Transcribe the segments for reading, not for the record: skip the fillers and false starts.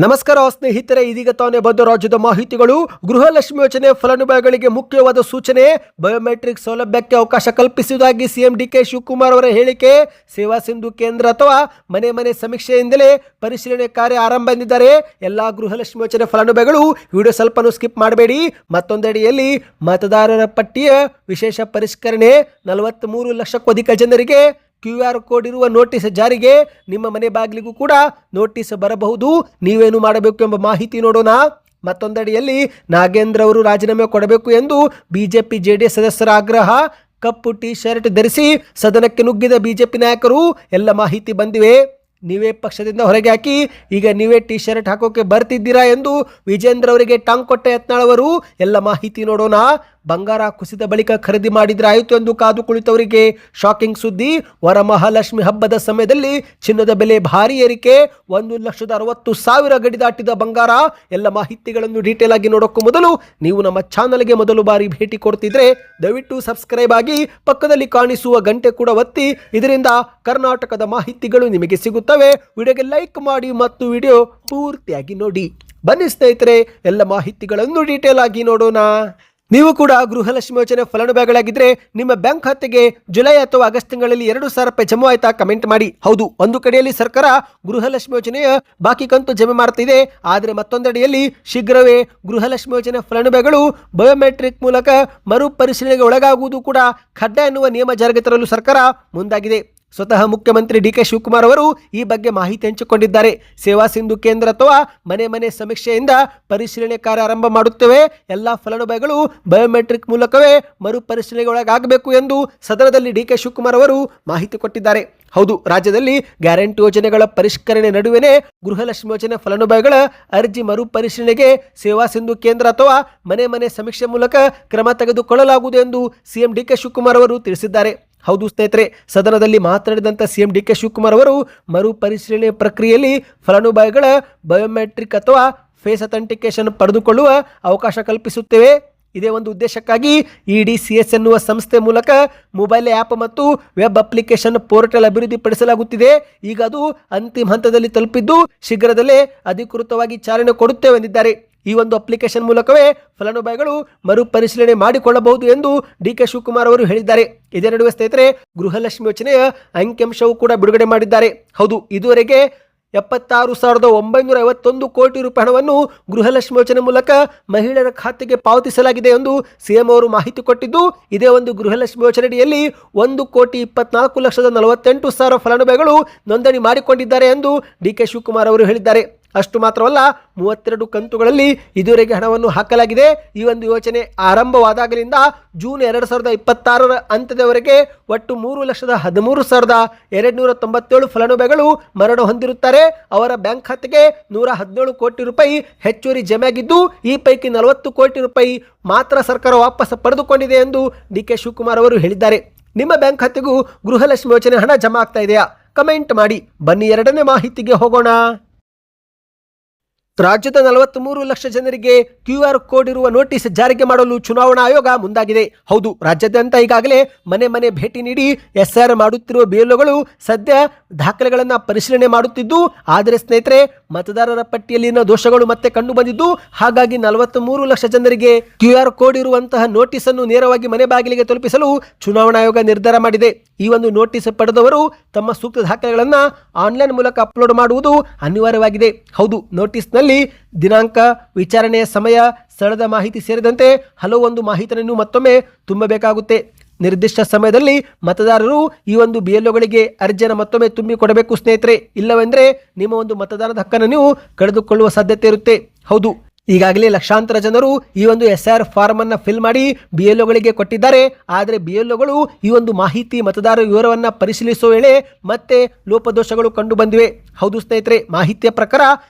ನಮಸ್ಕಾರ ಸ್ನೇಹಿತರೆ, ಇದೀಗ ತಾನೇ ಬಂದ ರಾಜ್ಯದ ಮಾಹಿತಿಗಳು. ಗೃಹಲಕ್ಷ್ಮಿ ಯೋಜನೆ ಫಲಾನುಭವಿಗಳಿಗೆ ಮುಖ್ಯವಾದ ಸೂಚನೆ, ಬಯೋಮೆಟ್ರಿಕ್ ಸೌಲಭ್ಯಕ್ಕೆ ಅವಕಾಶ ಕಲ್ಪಿಸುವುದಾಗಿ ಸಿಎಂ ಡಿಕೆ ಶಿವಕುಮಾರ್ ಅವರ ಹೇಳಿಕೆ. ಸೇವಾ ಸಿಂಧು ಕೇಂದ್ರ ಅಥವಾ ಮನೆ ಮನೆ ಸಮೀಕ್ಷೆಯಿಂದಲೇ ಪರಿಶೀಲನೆ ಕಾರ್ಯ ಆರಂಭ ಎಂದಿದ್ದಾರೆ. ಎಲ್ಲಾ ಗೃಹಲಕ್ಷ್ಮಿ ಯೋಜನೆ ಫಲಾನುಭವಿಗಳು ವಿಡಿಯೋ ಸ್ವಲ್ಪನೂ ಸ್ಕಿಪ್ ಮಾಡಬೇಡಿ. ಮತ್ತೊಂದೆಡೆಯಲ್ಲಿ ಮತದಾರರ ಪಟ್ಟಿಯ ವಿಶೇಷ ಪರಿಷ್ಕರಣೆ, 43 ಲಕ್ಷಕ್ಕೂ ಅಧಿಕ ಜನರಿಗೆ QR ಕೋಡ್ ಇರುವ ನೋಟಿಸ್ ಜಾರಿಗೆ. ನಿಮ್ಮ ಮನೆ ಬಾಗಿಲಿಗೂ ಕೂಡ ನೋಟಿಸ್ ಬರಬಹುದು. ನೀವೇನು ಮಾಡಬೇಕು ಎಂಬ ಮಾಹಿತಿ ನೋಡೋಣ. ಮತ್ತೊಂದೆಡೆಯಲ್ಲಿ ನಾಗೇಂದ್ರ ಅವರು ರಾಜೀನಾಮೆ ಕೊಡಬೇಕು ಎಂದು ಬಿಜೆಪಿ ಜೆಡಿಎಸ್ ಸದಸ್ಯರ ಆಗ್ರಹ. ಕಪ್ಪು ಟಿ ಶರ್ಟ್ ಧರಿಸಿ ಸದನಕ್ಕೆ ನುಗ್ಗಿದ ಬಿಜೆಪಿ ನಾಯಕರು. ಎಲ್ಲ ಮಾಹಿತಿ ಬಂದಿವೆ. ನೀವೇ ಪಕ್ಷದಿಂದ ಹೊರಗೆ ಹಾಕಿ ಈಗ ನೀವೇ ಟಿ ಶರ್ಟ್ ಹಾಕೋಕೆ ಬರ್ತಿದ್ದೀರಾ ಎಂದು ವಿಜೇಂದ್ರ ಅವರಿಗೆ ಟಾಂಗ್ ಕೊಟ್ಟ ಯತ್ನಾಳ್ ಅವರು. ಎಲ್ಲ ಮಾಹಿತಿ ನೋಡೋಣ. ಬಂಗಾರ ಕುಸಿದ ಬಳಿಕ ಖರೀದಿ ಮಾಡಿದ್ರೆ ಆಯಿತು ಎಂದು ಕಾದು ಕುಳಿತವರಿಗೆ ಶಾಕಿಂಗ್ ಸುದ್ದಿ. ವರಮಹಾಲಕ್ಷ್ಮಿ ಹಬ್ಬದ ಸಮಯದಲ್ಲಿ ಚಿನ್ನದ ಬೆಲೆ ಭಾರಿ ಏರಿಕೆ. 1,60,000 ಗಡಿ ದಾಟಿದ ಬಂಗಾರ. ಎಲ್ಲ ಮಾಹಿತಿಗಳನ್ನು ಡೀಟೇಲ್ ಆಗಿ ನೋಡೋಕ್ಕೂ ಮೊದಲು ನೀವು ನಮ್ಮ ಚಾನಲ್ಗೆ ಮೊದಲು ಬಾರಿ ಭೇಟಿ ಕೊಡ್ತಿದ್ರೆ ದಯವಿಟ್ಟು ಸಬ್ಸ್ಕ್ರೈಬ್ ಆಗಿ ಪಕ್ಕದಲ್ಲಿ ಕಾಣಿಸುವ ಗಂಟೆ ಕೂಡ ಒತ್ತಿ. ಇದರಿಂದ ಕರ್ನಾಟಕದ ಮಾಹಿತಿಗಳು ನಿಮಗೆ ಸಿಗುತ್ತವೆ. ವಿಡಿಯೋಗೆ ಲೈಕ್ ಮಾಡಿ ಮತ್ತು ವಿಡಿಯೋ ಪೂರ್ತಿಯಾಗಿ ನೋಡಿ. ಬನ್ನಿ ಸ್ನೇಹಿತರೆ, ಎಲ್ಲ ಮಾಹಿತಿಗಳನ್ನು ಡೀಟೇಲ್ ಆಗಿ ನೋಡೋಣ. ನೀವು ಕೂಡ ಗೃಹಲಕ್ಷ್ಮಿ ಯೋಜನೆ ಫಲಾನುಭವಿಗಳಾಗಿದ್ದರೆ ನಿಮ್ಮ ಬ್ಯಾಂಕ್ ಖಾತೆಗೆ ಜುಲೈ ಅಥವಾ ಆಗಸ್ಟ್ ತಿಂಗಳಲ್ಲಿ 2,000 ರೂಪಾಯಿ ಜಮಾ ಆಯ್ತಾ? ಕಮೆಂಟ್ ಮಾಡಿ. ಹೌದು, ಒಂದು ಕಡೆಯಲ್ಲಿ ಸರ್ಕಾರ ಗೃಹಲಕ್ಷ್ಮಿ ಯೋಜನೆಯ ಬಾಕಿ ಕಂತು ಜಮೆ ಮಾಡ್ತಿದೆ. ಆದರೆ ಮತ್ತೊಂದೆಡೆಯಲ್ಲಿ ಶೀಘ್ರವೇ ಗೃಹಲಕ್ಷ್ಮಿ ಯೋಜನೆ ಫಲಾನುಭವಿಗಳು ಬಯೋಮೆಟ್ರಿಕ್ ಮೂಲಕ ಮರುಪರಿಶೀಲನೆಗೆ ಒಳಗಾಗುವುದು ಕೂಡ ಕಡ್ಡಾಯ ಎನ್ನುವ ನಿಯಮ ಜಾರಿಗೆ ತರಲು ಸರ್ಕಾರ ಮುಂದಾಗಿದೆ. ಸ್ವತಃ ಮುಖ್ಯಮಂತ್ರಿ ಡಿಕೆ ಶಿವಕುಮಾರ್ ಅವರು ಈ ಬಗ್ಗೆ ಮಾಹಿತಿ ಹಂಚಿಕೊಂಡಿದ್ದಾರೆ. ಸೇವಾ ಸಿಂಧು ಕೇಂದ್ರ ಅಥವಾ ಮನೆ ಮನೆ ಸಮೀಕ್ಷೆಯಿಂದ ಪರಿಶೀಲನೆ ಕಾರ್ಯ ಆರಂಭ ಮಾಡುತ್ತೇವೆ. ಎಲ್ಲ ಫಲಾನುಭವಿಗಳು ಬಯೋಮೆಟ್ರಿಕ್ ಮೂಲಕವೇ ಮರುಪರಿಶೀಲನೆಗೆ ಒಳಗಾಗಬೇಕು ಎಂದು ಸದನದಲ್ಲಿ ಡಿಕೆ ಶಿವಕುಮಾರ್ ಅವರು ಮಾಹಿತಿ ಕೊಟ್ಟಿದ್ದಾರೆ. ಹೌದು, ರಾಜ್ಯದಲ್ಲಿ ಗ್ಯಾರಂಟಿ ಯೋಜನೆಗಳ ಪರಿಷ್ಕರಣೆ ನಡುವೆನೇ ಗೃಹಲಕ್ಷ್ಮಿ ಯೋಜನೆ ಫಲಾನುಭವಿಗಳ ಅರ್ಜಿ ಮರುಪರಿಶೀಲನೆಗೆ ಸೇವಾ ಸಿಂಧು ಕೇಂದ್ರ ಅಥವಾ ಮನೆ ಮನೆ ಸಮೀಕ್ಷೆ ಮೂಲಕ ಕ್ರಮ ತೆಗೆದುಕೊಳ್ಳಲಾಗುವುದು ಎಂದು ಸಿಎಂ ಡಿಕೆ ಶಿವಕುಮಾರ್ ಅವರು ತಿಳಿಸಿದ್ದಾರೆ. ಹೌದು ಸ್ನೇಹಿತರೆ, ಸದನದಲ್ಲಿ ಮಾತನಾಡಿದಂಥ ಸಿಎಂ ಡಿಕೆ ಶಿವಕುಮಾರ್ ಅವರು ಮರುಪರಿಶೀಲನೆ ಪ್ರಕ್ರಿಯೆಯಲ್ಲಿ ಫಲಾನುಭವಿಗಳ ಬಯೋಮೆಟ್ರಿಕ್ ಅಥವಾ ಫೇಸ್ ಅಥೆಂಟಿಕೇಶನ್ ಪಡೆದುಕೊಳ್ಳುವ ಅವಕಾಶ ಕಲ್ಪಿಸುತ್ತೇವೆ. ಇದೇ ಒಂದು ಉದ್ದೇಶಕ್ಕಾಗಿ EDCS ಎನ್ನುವ ಸಂಸ್ಥೆ ಮೂಲಕ ಮೊಬೈಲ್ ಆ್ಯಪ್ ಮತ್ತು ವೆಬ್ ಅಪ್ಲಿಕೇಶನ್ ಪೋರ್ಟಲ್ ಅಭಿವೃದ್ಧಿಪಡಿಸಲಾಗುತ್ತಿದೆ. ಈಗ ಅದು ಅಂತಿಮ ಹಂತದಲ್ಲಿ ತಲುಪಿದ್ದು ಶೀಘ್ರದಲ್ಲೇ ಅಧಿಕೃತವಾಗಿ ಚಾಲನೆ ಕೊಡುತ್ತೇವೆ ಎಂದಿದ್ದಾರೆ. ಈ ಒಂದು ಅಪ್ಲಿಕೇಶನ್ ಮೂಲಕವೇ ಫಲಾನುಭವಿಗಳು ಮರುಪರಿಶೀಲನೆ ಮಾಡಿಕೊಳ್ಳಬಹುದು ಎಂದು ಡಿಕೆ ಶಿವಕುಮಾರ್ ಅವರು ಹೇಳಿದ್ದಾರೆ. ಇದೇ ನಡುವೆ ಸ್ನೇಹಿತರೆ, ಗೃಹಲಕ್ಷ್ಮಿ ಯೋಜನೆಯ ಅಂಕಿಅಂಶವೂ ಕೂಡ ಬಿಡುಗಡೆ ಮಾಡಿದ್ದಾರೆ. ಹೌದು, ಇದುವರೆಗೆ 76,951 ಕೋಟಿ ರೂಪಾಯಿ ಹಣವನ್ನು ಗೃಹಲಕ್ಷ್ಮಿ ಯೋಜನೆ ಮೂಲಕ ಮಹಿಳೆಯರ ಖಾತೆಗೆ ಪಾವತಿಸಲಾಗಿದೆ ಎಂದು ಸಿಎಂ ಅವರು ಮಾಹಿತಿ ಕೊಟ್ಟಿದ್ದು, ಇದೇ ಒಂದು ಗೃಹಲಕ್ಷ್ಮಿ ಯೋಜನೆಯಲ್ಲಿ 1,24,48,000 ಫಲಾನುಭವಿಗಳು ನೋಂದಣಿ ಮಾಡಿಕೊಂಡಿದ್ದಾರೆ ಎಂದು ಡಿಕೆ ಶಿವಕುಮಾರ್ ಅವರು ಹೇಳಿದ್ದಾರೆ. ಅಷ್ಟು ಮಾತ್ರವಲ್ಲ, 32 ಕಂತುಗಳಲ್ಲಿ ಇದುವರೆಗೆ ಹಣವನ್ನು ಹಾಕಲಾಗಿದೆ. ಈ ಒಂದು ಯೋಜನೆ ಆರಂಭವಾದಾಗಲಿಂದ ಜೂನ್ 2026ರ ಅಂತ್ಯದವರೆಗೆ ಒಟ್ಟು 3,13,297 ಫಲಾನುಭವಿಗಳು ಮರಣ ಹೊಂದಿರುತ್ತಾರೆ. ಅವರ ಬ್ಯಾಂಕ್ ಖಾತೆಗೆ 117 ಕೋಟಿ ರೂಪಾಯಿ ಹೆಚ್ಚುವರಿ ಜಮೆಯಾಗಿದ್ದು, ಈ ಪೈಕಿ 40 ಕೋಟಿ ರೂಪಾಯಿ ಮಾತ್ರ ಸರ್ಕಾರ ವಾಪಸ್ ಪಡೆದುಕೊಂಡಿದೆ ಎಂದು ಡಿಕೆ ಶಿವಕುಮಾರ್ ಅವರು ಹೇಳಿದ್ದಾರೆ. ನಿಮ್ಮ ಬ್ಯಾಂಕ್ ಖಾತೆಗೂ ಗೃಹಲಕ್ಷ್ಮಿ ಯೋಜನೆ ಹಣ ಜಮಾ ಆಗ್ತಾ ಇದೆಯಾ? ಕಮೆಂಟ್ ಮಾಡಿ. ಬನ್ನಿ ಎರಡನೇ ಮಾಹಿತಿಗೆ ಹೋಗೋಣ. ರಾಜ್ಯದ 43 ಲಕ್ಷ ಜನರಿಗೆ QR ಕೋಡ್ ಇರುವ ನೋಟಿಸ್ ಜಾರಿಗೆ ಮಾಡಲು ಚುನಾವಣಾ ಆಯೋಗ ಮುಂದಾಗಿದೆ. ಹೌದು, ರಾಜ್ಯಾದ್ಯಂತ ಈಗಾಗಲೇ ಮನೆ ಮನೆ ಭೇಟಿ ನೀಡಿ SIR ಮಾಡುತ್ತಿರುವ BLOಗಳು ಸದ್ಯ ದಾಖಲೆಗಳನ್ನು ಪರಿಶೀಲನೆ ಮಾಡುತ್ತಿದ್ದು, ಆದರೆ ಸ್ನೇಹಿತರೆ, ಮತದಾರರ ಪಟ್ಟಿಯಲ್ಲಿನ ದೋಷಗಳು ಮತ್ತೆ ಕಂಡು ಬಂದಿದ್ದು, ಹಾಗಾಗಿ 43 ಲಕ್ಷ ಜನರಿಗೆ QR ಕೋಡ್ ಇರುವಂತಹ ನೋಟಿಸ್ ಅನ್ನು ನೇರವಾಗಿ ಮನೆ ಬಾಗಿಲಿಗೆ ತಲುಪಿಸಲು ಚುನಾವಣಾ ಆಯೋಗ ನಿರ್ಧಾರ ಮಾಡಿದೆ. ಈ ಒಂದು ನೋಟಿಸ್ ಪಡೆದವರು ತಮ್ಮ ಸೂಕ್ತ ದಾಖಲೆಗಳನ್ನು ಆನ್ಲೈನ್ ಮೂಲಕ ಅಪ್ಲೋಡ್ ಮಾಡುವುದು ಅನಿವಾರ್ಯವಾಗಿದೆ. ಹೌದು, ನೋಟಿಸ್ನಲ್ಲಿ ದಿನಾಂಕ, ವಿಚಾರಣೆಯ ಸಮಯ, ಸ್ಥಳದ ಮಾಹಿತಿ ಸೇರಿದಂತೆ ಹಲವೊಂದು ಮಾಹಿತಿಯನ್ನು ಮತ್ತೊಮ್ಮೆ ತುಂಬಬೇಕಾಗುತ್ತೆ. ನಿರ್ದಿಷ್ಟ ಸಮಯದಲ್ಲಿ ಮತದಾರರು ಈ ಒಂದು BLOಗಳಿಗೆ ಅರ್ಜಿಯನ್ನು ಮತ್ತೊಮ್ಮೆ ತುಂಬಿ ಕೊಡಬೇಕು ಸ್ನೇಹಿತರೆ. ಇಲ್ಲವೆಂದರೆ ನಿಮ್ಮ ಒಂದು ಮತದಾನದ ಹಕ್ಕನ್ನು ನೀವು ಕಳೆದುಕೊಳ್ಳುವ ಸಾಧ್ಯತೆ ಇರುತ್ತೆ. ಹೌದು, ಈಗಾಗಲೇ ಲಕ್ಷಾಂತರ ಜನರು ಈ ಒಂದು SIR ಫಾರ್ಮ್ ಅನ್ನು ಫಿಲ್ ಮಾಡಿ BLOಗಳಿಗೆ ಕೊಟ್ಟಿದ್ದಾರೆ. ಆದರೆ BLOಗಳು ಈ ಒಂದು ಮಾಹಿತಿ ಮತದಾರರ ವಿವರವನ್ನು ಪರಿಶೀಲಿಸುವ ವೇಳೆ ಮತ್ತೆ ಲೋಪದೋಷಗಳು ಕಂಡು ಬಂದಿವೆ. ಹೌದು ಸ್ನೇಹಿತರೆ, ಮಾಹಿತಿಯ ಪ್ರಕಾರ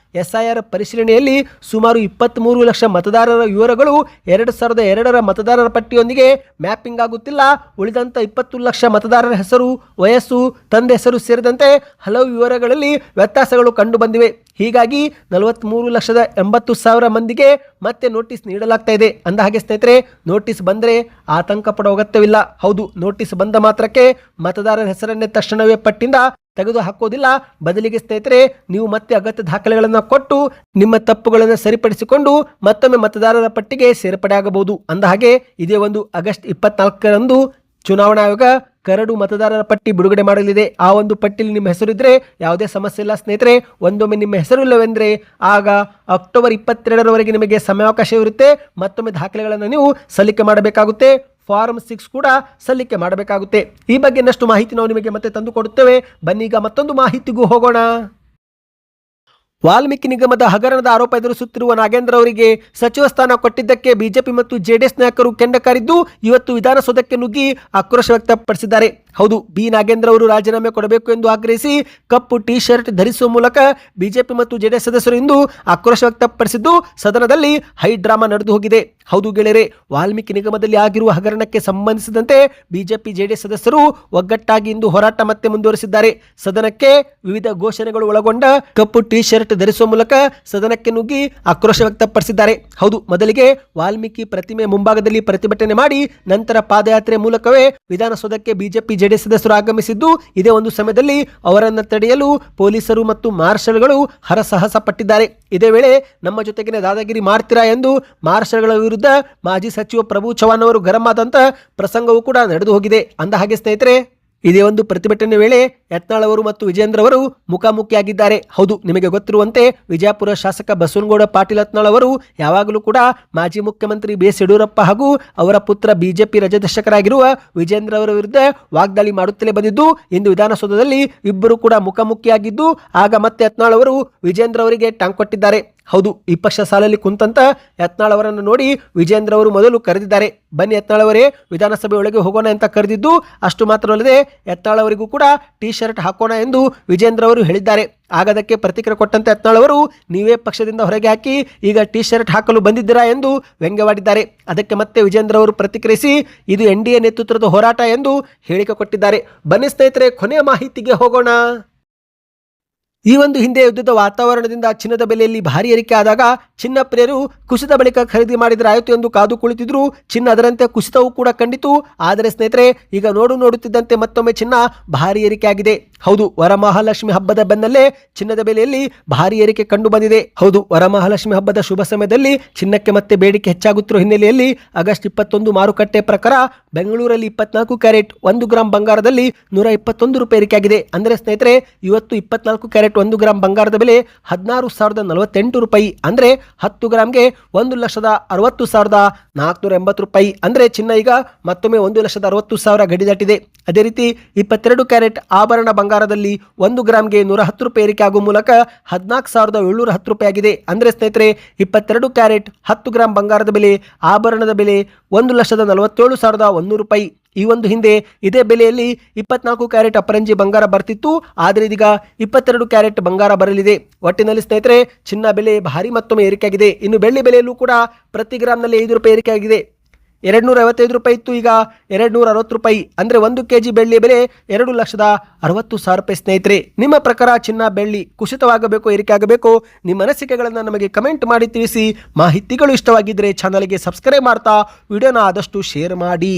SIR ಪರಿಶೀಲನೆಯಲ್ಲಿ ಸುಮಾರು 23 ಲಕ್ಷ ಮತದಾರರ ವಿವರಗಳು 2002ರ ಮತದಾರರ ಪಟ್ಟಿಯೊಂದಿಗೆ ಮ್ಯಾಪಿಂಗ್ ಆಗುತ್ತಿಲ್ಲ. ಉಳಿದಂಥ 20 ಲಕ್ಷ ಮತದಾರರ ಹೆಸರು, ವಯಸ್ಸು, ತಂದೆ ಹೆಸರು ಸೇರಿದಂತೆ ಹಲವು ವಿವರಗಳಲ್ಲಿ ವ್ಯತ್ಯಾಸಗಳು ಕಂಡು ಬಂದಿವೆ. ಹೀಗಾಗಿ 43,80,000 ಮಂದಿಗೆ ಮತ್ತೆ ನೋಟಿಸ್ ನೀಡಲಾಗ್ತಾ ಇದೆ. ಅಂದ ಹಾಗೆ ಸ್ನೇಹಿತರೆ, ನೋಟಿಸ್ ಬಂದರೆ ಆತಂಕ ಪಡೋ ಅಗತ್ಯವಿಲ್ಲ. ಹೌದು, ನೋಟಿಸ್ ಬಂದ ಮಾತ್ರಕ್ಕೆ ಮತದಾರರ ಹೆಸರನ್ನೇ ತಕ್ಷಣವೇ ಪಟ್ಟಿಂದ ತೆಗೆದು ಹಾಕೋದಿಲ್ಲ. ಬದಲಿಗೆ ಸ್ನೇಹಿತರೆ ನೀವು ಮತ್ತೆ ಅಗತ್ಯ ದಾಖಲೆಗಳನ್ನು ಕೊಟ್ಟು ನಿಮ್ಮ ತಪ್ಪುಗಳನ್ನು ಸರಿಪಡಿಸಿಕೊಂಡು ಮತ್ತೊಮ್ಮೆ ಮತದಾರರ ಪಟ್ಟಿಗೆ ಸೇರ್ಪಡೆ ಆಗಬಹುದು. ಅಂದಹಾಗೆ ಇದೇ ಒಂದು ಆಗಸ್ಟ್ 24ರಂದು ಚುನಾವಣಾ ಆಯೋಗ ಕರಡು ಮತದಾರರ ಪಟ್ಟಿ ಬಿಡುಗಡೆ ಮಾಡಲಿದೆ. ಆ ಒಂದು ಪಟ್ಟಿಯಲ್ಲಿ ನಿಮ್ಮ ಹೆಸರಿದ್ರೆ ಯಾವುದೇ ಸಮಸ್ಯೆ ಇಲ್ಲ ಸ್ನೇಹಿತರೆ. ಒಂದೊಮ್ಮೆ ನಿಮ್ಮ ಹೆಸರಿಲ್ಲವೆಂದರೆ ಆಗ ಅಕ್ಟೋಬರ್ 22ರವರೆಗೆ ನಿಮಗೆ ಸಮಯಾವಕಾಶವಿರುತ್ತೆ. ಮತ್ತೊಮ್ಮೆ ದಾಖಲೆಗಳನ್ನು ನೀವು ಸಲ್ಲಿಕೆ ಮಾಡಬೇಕಾಗುತ್ತೆ. ಫಾರ್ಮ್ 6 ಕೂಡ ಸಲ್ಲಿಕೆ ಮಾಡಬೇಕಾಗುತ್ತೆ. ಈ ಬಗ್ಗೆ ಇನ್ನಷ್ಟು ಮಾಹಿತಿ ನಾವು ನಿಮಗೆ ಮತ್ತೆ ತಂದು ಕೊಡುತ್ತೇವೆ. ಬನ್ನಿ ಈಗ ಮತ್ತೊಂದು ಮಾಹಿತಿಗೂ ಹೋಗೋಣ. ವಾಲ್ಮೀಕಿ ನಿಗಮದ ಹಗರಣದ ಆರೋಪ ಎದುರಿಸುತ್ತಿರುವ ನಾಗೇಂದ್ರ ಅವರಿಗೆ ಸಚಿವ ಸ್ಥಾನ ಕೊಟ್ಟಿದ್ದಕ್ಕೆ ಬಿಜೆಪಿ ಮತ್ತು ಜೆಡಿಎಸ್ ನಾಯಕರು ಕೆಂಡ ಕಾರಿದ್ದು ಇವತ್ತು ವಿಧಾನಸೌಧಕ್ಕೆ ನುಗ್ಗಿ ಆಕ್ರೋಶ ವ್ಯಕ್ತಪಡಿಸಿದ್ದಾರೆ. ಹೌದು, ಬಿ ನಾಗೇಂದ್ರ ಅವರು ರಾಜೀನಾಮೆ ಕೊಡಬೇಕು ಎಂದು ಆಗ್ರಹಿಸಿ ಕಪ್ಪು ಟಿ ಶರ್ಟ್ ಧರಿಸುವ ಮೂಲಕ ಬಿಜೆಪಿ ಮತ್ತು ಜೆಡಿಎಸ್ ಸದಸ್ಯರು ಇಂದು ಆಕ್ರೋಶ ವ್ಯಕ್ತಪಡಿಸಿದ್ದು ಸದನದಲ್ಲಿ ಹೈ ಡ್ರಾಮಾ ನಡೆದು ಹೋಗಿದೆ. ಹೌದು ಗೆಳೆಯರೆ, ವಾಲ್ಮೀಕಿ ನಿಗಮದಲ್ಲಿ ಆಗಿರುವ ಹಗರಣಕ್ಕೆ ಸಂಬಂಧಿಸಿದಂತೆ ಬಿಜೆಪಿ ಜೆಡಿಎಸ್ ಸದಸ್ಯರು ಒಗ್ಗಟ್ಟಾಗಿ ಇಂದು ಹೋರಾಟ ಮತ್ತೆ ಮುಂದುವರೆಸಿದ್ದಾರೆ. ಸದನಕ್ಕೆ ವಿವಿಧ ಘೋಷಣೆಗಳು ಒಳಗೊಂಡ ಕಪ್ಪು ಟಿ ಶರ್ಟ್ ಧರಿಸುವ ಮೂಲಕ ಸದನಕ್ಕೆ ನುಗ್ಗಿ ಆಕ್ರೋಶ ವ್ಯಕ್ತಪಡಿಸಿದ್ದಾರೆ. ಹೌದು, ಮೊದಲಿಗೆ ವಾಲ್ಮೀಕಿ ಪ್ರತಿಮೆ ಮುಂಭಾಗದಲ್ಲಿ ಪ್ರತಿಭಟನೆ ಮಾಡಿ ನಂತರ ಪಾದಯಾತ್ರೆ ಮೂಲಕವೇ ವಿಧಾನಸೌಧಕ್ಕೆ ಬಿಜೆಪಿ ಜೆಡಿಎಸ್ ಸದಸ್ಯರು ಆಗಮಿಸಿದ್ದು, ಇದೇ ಒಂದು ಸಮಯದಲ್ಲಿ ಅವರನ್ನು ತಡೆಯಲು ಪೊಲೀಸರು ಮತ್ತು ಮಾರ್ಷಲ್ಗಳು ಹರಸಾಹಸ ಪಟ್ಟಿದ್ದಾರೆ. ಇದೇ ವೇಳೆ ನಮ್ಮ ಜೊತೆಗಿನ ದಾದಾಗಿರಿ ಮಾಡ್ತೀರಾ ಎಂದು ಮಾರ್ಷಲ್ಗಳ ವಿರುದ್ಧ ಮಾಜಿ ಸಚಿವ ಪ್ರಭು ಚವ್ಹಾಣ್ ಅವರು ಗರಂ ಆದಂತ ಪ್ರಸಂಗವೂ ಕೂಡ ನಡೆದು ಹೋಗಿದೆ. ಅಂದಹಾಗೆ ಸ್ನೇಹಿತರೆ, ಇದೇ ಒಂದು ಪ್ರತಿಭಟನೆ ವೇಳೆ ಯತ್ನಾಳ್ ಅವರು ಮತ್ತು ವಿಜೇಂದ್ರ ಅವರು ಮುಖಾಮುಖಿಯಾಗಿದ್ದಾರೆ. ಹೌದು, ನಿಮಗೆ ಗೊತ್ತಿರುವಂತೆ ವಿಜಯಪುರ ಶಾಸಕ ಬಸವನಗೌಡ ಪಾಟೀಲ್ ಯತ್ನಾಳ್ ಅವರು ಯಾವಾಗಲೂ ಕೂಡ ಮಾಜಿ ಮುಖ್ಯಮಂತ್ರಿ ಬಿ ಎಸ್ ಯಡಿಯೂರಪ್ಪ ಹಾಗೂ ಅವರ ಪುತ್ರ ಬಿಜೆಪಿ ರಾಜ್ಯಾಧ್ಯಕ್ಷರಾಗಿರುವ ವಿಜೇಂದ್ರ ಅವರ ವಿರುದ್ಧ ವಾಗ್ದಾಳಿ ಮಾಡುತ್ತಲೇ ಬಂದಿದ್ದು, ಇಂದು ವಿಧಾನಸೌಧದಲ್ಲಿ ಇಬ್ಬರು ಕೂಡ ಮುಖಾಮುಖಿಯಾಗಿದ್ದು ಆಗ ಮತ್ತೆ ಯತ್ನಾಳ್ ಅವರು ವಿಜೇಂದ್ರ ಅವರಿಗೆ ಟಾಂಗ್ ಕೊಟ್ಟಿದ್ದಾರೆ. ಹೌದು, ಈ ಪಕ್ಷ ಸಾಲಲ್ಲಿ ಕುಂತಂತ ಯತ್ನಾಳ್ ಅವರನ್ನು ನೋಡಿ ವಿಜೇಂದ್ರ ಅವರು ಮೊದಲು ಕರೆದಿದ್ದಾರೆ. ಬನ್ನಿ ಯತ್ನಾಳ್ ಅವರೇ ವಿಧಾನಸಭೆ ಒಳಗೆ ಹೋಗೋಣ ಅಂತ ಕರೆದಿದ್ದು, ಅಷ್ಟು ಮಾತ್ರವಲ್ಲದೆ ಯತ್ನಾಳ್ ಅವರಿಗೂ ಕೂಡ ಟಿ ಶರ್ಟ್ ಹಾಕೋಣ ಎಂದು ವಿಜೇಂದ್ರ ಅವರು ಹೇಳಿದ್ದಾರೆ. ಆಗದಕ್ಕೆ ಪ್ರತಿಕ್ರಿಯೆ ಕೊಟ್ಟಂತೆ ಯತ್ನಾಳ್ ಅವರು ನೀವೇ ಪಕ್ಷದಿಂದ ಹೊರಗೆ ಹಾಕಿ ಈಗ ಟಿ ಶರ್ಟ್ ಹಾಕಲು ಬಂದಿದ್ದೀರಾ ಎಂದು ವ್ಯಂಗ್ಯವಾಡಿದ್ದಾರೆ. ಅದಕ್ಕೆ ಮತ್ತೆ ವಿಜೇಂದ್ರ ಅವರು ಪ್ರತಿಕ್ರಿಯಿಸಿ ಇದು NDA ನೇತೃತ್ವದ ಹೋರಾಟ ಎಂದು ಹೇಳಿಕೆ ಕೊಟ್ಟಿದ್ದಾರೆ. ಬನ್ನಿ ಸ್ನೇಹಿತರೆ, ಕೊನೆಯ ಮಾಹಿತಿಗೆ ಹೋಗೋಣ. ಈ ಒಂದು ಹಿಂದೆ ಯುದ್ಧದ ವಾತಾವರಣದಿಂದ ಚಿನ್ನದ ಬೆಲೆಯಲ್ಲಿ ಭಾರಿ ಏರಿಕೆ ಆದಾಗ ಚಿನ್ನ ಪ್ರಿಯರು ಕುಸಿದ ಬಳಿಕ ಖರೀದಿ ಮಾಡಿದರೆ ಆಯಿತು ಎಂದು ಕಾದು ಕುಳಿತಿದ್ರು. ಚಿನ್ನ ಅದರಂತೆ ಕುಸಿತವೂ ಕೂಡ ಕಂಡಿತು. ಆದರೆ ಸ್ನೇಹಿತರೆ, ಈಗ ನೋಡುತ್ತಿದ್ದಂತೆ ಮತ್ತೊಮ್ಮೆ ಚಿನ್ನ ಭಾರಿ ಏರಿಕೆ ಆಗಿದೆ. ಹೌದು, ವರಮಹಾಲಕ್ಷ್ಮಿ ಹಬ್ಬದ ಬೆನ್ನಲ್ಲೇ ಚಿನ್ನದ ಬೆಲೆಯಲ್ಲಿ ಭಾರಿ ಏರಿಕೆ ಕಂಡು ಬಂದಿದೆ. ಹೌದು, ವರಮಹಾಲಕ್ಷ್ಮಿ ಹಬ್ಬದ ಶುಭ ಸಮಯದಲ್ಲಿ ಚಿನ್ನಕ್ಕೆ ಮತ್ತೆ ಬೇಡಿಕೆ ಹೆಚ್ಚಾಗುತ್ತಿರುವ ಹಿನ್ನೆಲೆಯಲ್ಲಿ ಆಗಸ್ಟ್ 21 ಮಾರುಕಟ್ಟೆ ಪ್ರಕಾರ ಬೆಂಗಳೂರಲ್ಲಿ 24 ಕ್ಯಾರೆಟ್ 1 ಗ್ರಾಂ ಬಂಗಾರದಲ್ಲಿ 121 ರೂಪಾಯಿ ಏರಿಕೆ ಆಗಿದೆ. ಅಂದರೆ ಸ್ನೇಹಿತರೆ, ಇವತ್ತು 24 ಕ್ಯಾರೆಟ್ 1 ಗ್ರಾಂ ಬಂಗಾರದ ಬೆಲೆ 16,048 ರೂಪಾಯಿ. ಅಂದರೆ 10 ಗ್ರಾಂಗೆ 1,60,60,480 ರೂಪಾಯಿ. ಅಂದರೆ ಚಿನ್ನ ಈಗ ಮತ್ತೊಮ್ಮೆ 1,60,60,000 ಗಡಿ ದಾಟಿದೆ. ಅದೇ ರೀತಿ 22 ಕ್ಯಾರೆಟ್ ಆಭರಣ ಬಂಗಾರದಲ್ಲಿ 1 ಗ್ರಾಂಗೆ 110 ರೂಪಾಯಿ ಏರಿಕೆ ಆಗುವ ಮೂಲಕ 14,710 ರೂಪಾಯಿ ಆಗಿದೆ. ಅಂದರೆ ಸ್ನೇಹಿತರೆ, 22 ಕ್ಯಾರೆಟ್ 10 ಗ್ರಾಂ ಬಂಗಾರದ ಬೆಲೆ ಆಭರಣದ ಬೆಲೆ 1,47,100 ರೂಪಾಯಿ. ಈ ಒಂದು ಹಿಂದೆ ಇದೇ ಬೆಲೆಯಲ್ಲಿ 24 ಕ್ಯಾರೆಟ್ ಅಪರಂಜಿ ಬಂಗಾರ ಬರ್ತಿತ್ತು. ಆದರೆ ಇದೀಗ 22 ಕ್ಯಾರೆಟ್ ಬಂಗಾರ ಬರಲಿದೆ. ಒಟ್ಟಿನಲ್ಲಿ ಸ್ನೇಹಿತರೆ, ಚಿನ್ನ ಬೆಲೆ ಭಾರಿ ಮತ್ತೊಮ್ಮೆ ಏರಿಕೆಯಾಗಿದೆ. ಇನ್ನು ಬೆಳ್ಳಿ ಬೆಲೆಯಲ್ಲೂ ಕೂಡ ಪ್ರತಿ ಗ್ರಾಮ್ನಲ್ಲಿ 5 ರೂಪಾಯಿ ಏರಿಕೆಯಾಗಿದೆ. 255 ರೂಪಾಯಿ ಇತ್ತು, ಈಗ 260 ರೂಪಾಯಿ. ಅಂದರೆ 1 kg ಬೆಳ್ಳಿ ಬೆಲೆ 2,60,000 ರೂಪಾಯಿ. ಸ್ನೇಹಿತರೆ, ನಿಮ್ಮ ಪ್ರಕಾರ ಚಿನ್ನ ಬೆಳ್ಳಿ ಕುಸಿತವಾಗಬೇಕು, ಏರಿಕೆ ಆಗಬೇಕು? ನಿಮ್ಮ ಅನಿಸಿಕೆಗಳನ್ನು ನಮಗೆ ಕಮೆಂಟ್ ಮಾಡಿ ತಿಳಿಸಿ. ಮಾಹಿತಿಗಳು ಇಷ್ಟವಾಗಿದ್ದರೆ ಚಾನಲ್ಗೆ ಸಬ್ಸ್ಕ್ರೈಬ್ ಮಾಡ್ತಾ ವಿಡಿಯೋನ ಆದಷ್ಟು ಶೇರ್ ಮಾಡಿ.